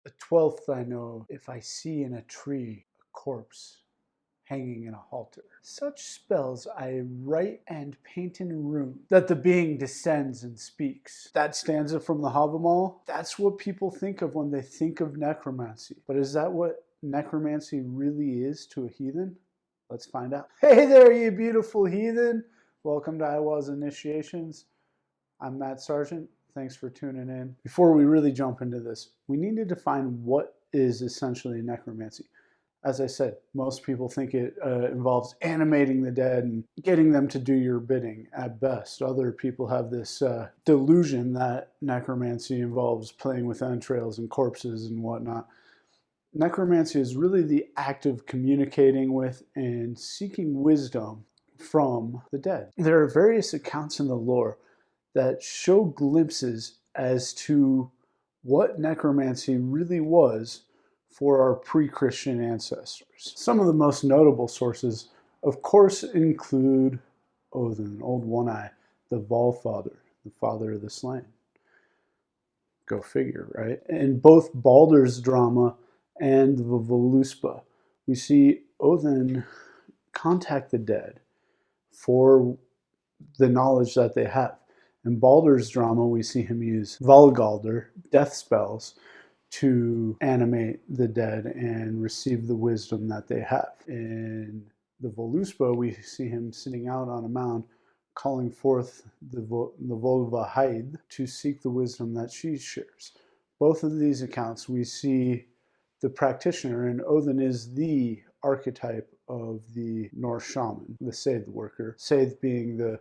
A twelfth I know, if I see in a tree a corpse hanging in a halter. Such spells I write and paint in rune, that the being descends and speaks. That stanza from the Havamal, that's what people think of when they think of necromancy. But is that what necromancy really is to a heathen? Let's find out. Hey there, you beautiful heathen. Welcome to Iwa's Initiations. I'm Matt Sargent. Thanks for tuning in. Before we really jump into this, we need to define what is essentially necromancy. As I said, most people think it involves animating the dead and getting them to do your bidding at best. Other people have this delusion that necromancy involves playing with entrails and corpses and whatnot. Necromancy is really the act of communicating with and seeking wisdom from the dead. There are various accounts in the lore that show glimpses as to what necromancy really was for our pre-Christian ancestors. Some of the most notable sources, of course, include Odin, Old One-Eye, the Valfather, the father of the slain. Go figure, right? In both Baldur's drama and the Voluspa, we see Odin contact the dead for the knowledge that they have. In Baldur's drama, we see him use Valgaldr, death spells, to animate the dead and receive the wisdom that they have. In the Voluspa, we see him sitting out on a mound, calling forth the Volva Haid to seek the wisdom that she shares. Both of these accounts, we see the practitioner, and Odin is the archetype of the Norse shaman, the Seidh worker. Seidh being the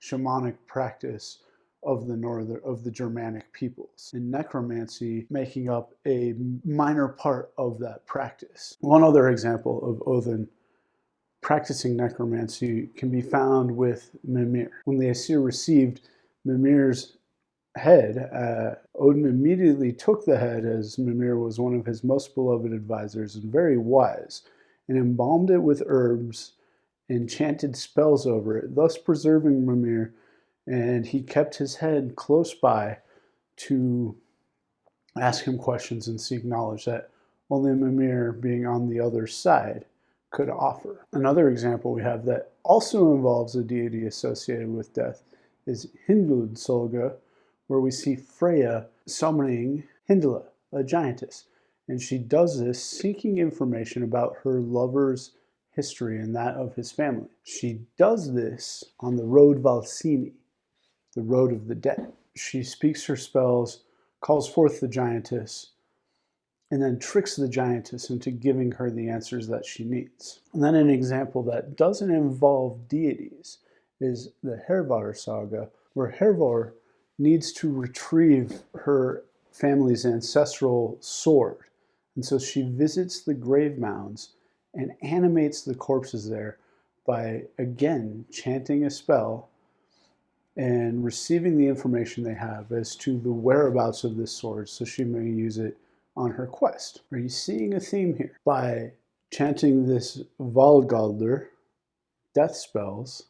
shamanic practice of the Germanic peoples, and necromancy making up a minor part of that practice. One other example of Odin practicing necromancy can be found with Mimir. When the Aesir received Mimir's head, Odin immediately took the head, as Mimir was one of his most beloved advisors and very wise, and embalmed it with herbs and chanted spells over it, thus preserving Mimir. And he kept his head close by to ask him questions and seek knowledge that only Mimir, being on the other side, could offer. Another example we have that also involves a deity associated with death is Hyndlulsolga, where we see Freya summoning Hyndla, a giantess. And she does this seeking information about her lover's history and that of his family. She does this on the road Valsini, the road of the dead. She speaks her spells, calls forth the giantess, and then tricks the giantess into giving her the answers that she needs. And then an example that doesn't involve deities is the Hervar saga, where Hervar needs to retrieve her family's ancestral sword. And so she visits the grave mounds and animates the corpses there by, again, chanting a spell and receiving the information they have as to the whereabouts of this sword so she may use it on her quest. Are you seeing a theme here? By chanting this Valgaldr, death spells,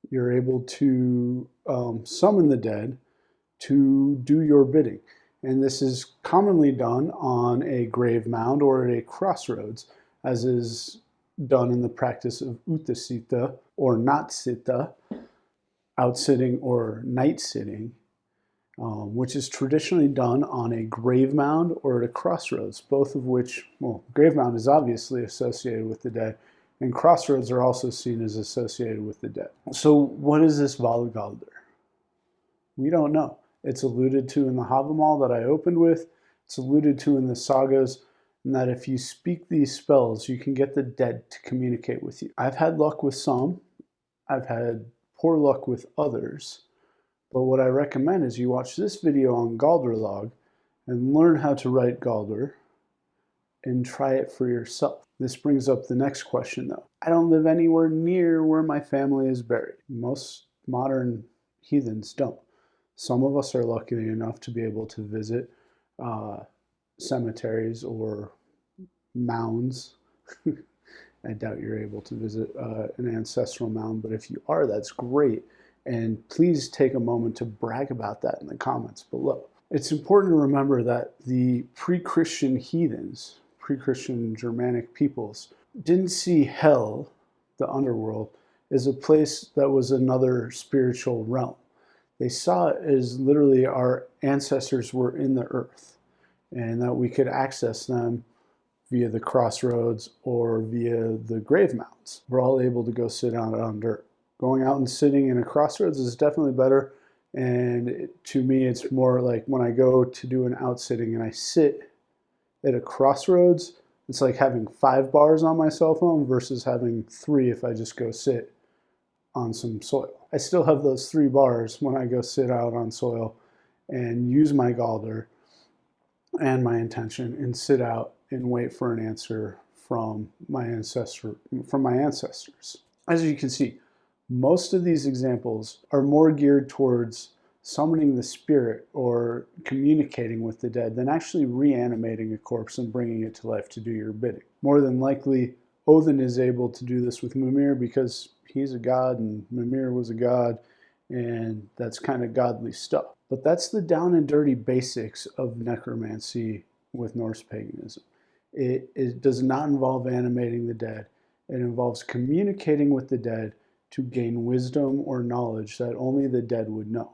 you're able to summon the dead to do your bidding. And this is commonly done on a grave mound or at a crossroads, as is done in the practice of Uttasita or Natsita, outsitting or night sitting, which is traditionally done on a grave mound or at a crossroads, both of which, well, grave mound is obviously associated with the dead, and crossroads are also seen as associated with the dead. So what is this Valgaldr? We don't know. It's alluded to in the Havamal that I opened with. It's alluded to in the sagas, and that if you speak these spells, you can get the dead to communicate with you. I've had luck with some. I've had poor luck with others. But what I recommend is you watch this video on Galdrlog and learn how to write Galdr and try it for yourself. This brings up the next question though. I don't live anywhere near where my family is buried. Most modern heathens don't. Some of us are lucky enough to be able to visit cemeteries or mounds. I doubt you're able to visit an ancestral mound, but if you are, that's great. And please take a moment to brag about that in the comments below. It's important to remember that the pre-Christian heathens, pre-Christian Germanic peoples, didn't see hell, the underworld, as a place that was another spiritual realm. They saw it as literally our ancestors were in the earth and that we could access them via the crossroads or via the grave mounds. We're all able to go sit out on dirt. Going out and sitting in a crossroads is definitely better. And to me, it's more like when I go to do an outsitting and I sit at a crossroads, it's like having 5 bars on my cell phone versus having 3 if I just go sit on some soil. I still have those 3 bars when I go sit out on soil and use my galder and my intention and sit out and wait for an answer from my ancestors. As you can see, most of these examples are more geared towards summoning the spirit or communicating with the dead than actually reanimating a corpse and bringing it to life to do your bidding. More than likely, Odin is able to do this with Mimir because he's a god and Mimir was a god, and that's kind of godly stuff. But that's the down and dirty basics of necromancy with Norse paganism. It does not involve animating the dead. It involves communicating with the dead to gain wisdom or knowledge that only the dead would know.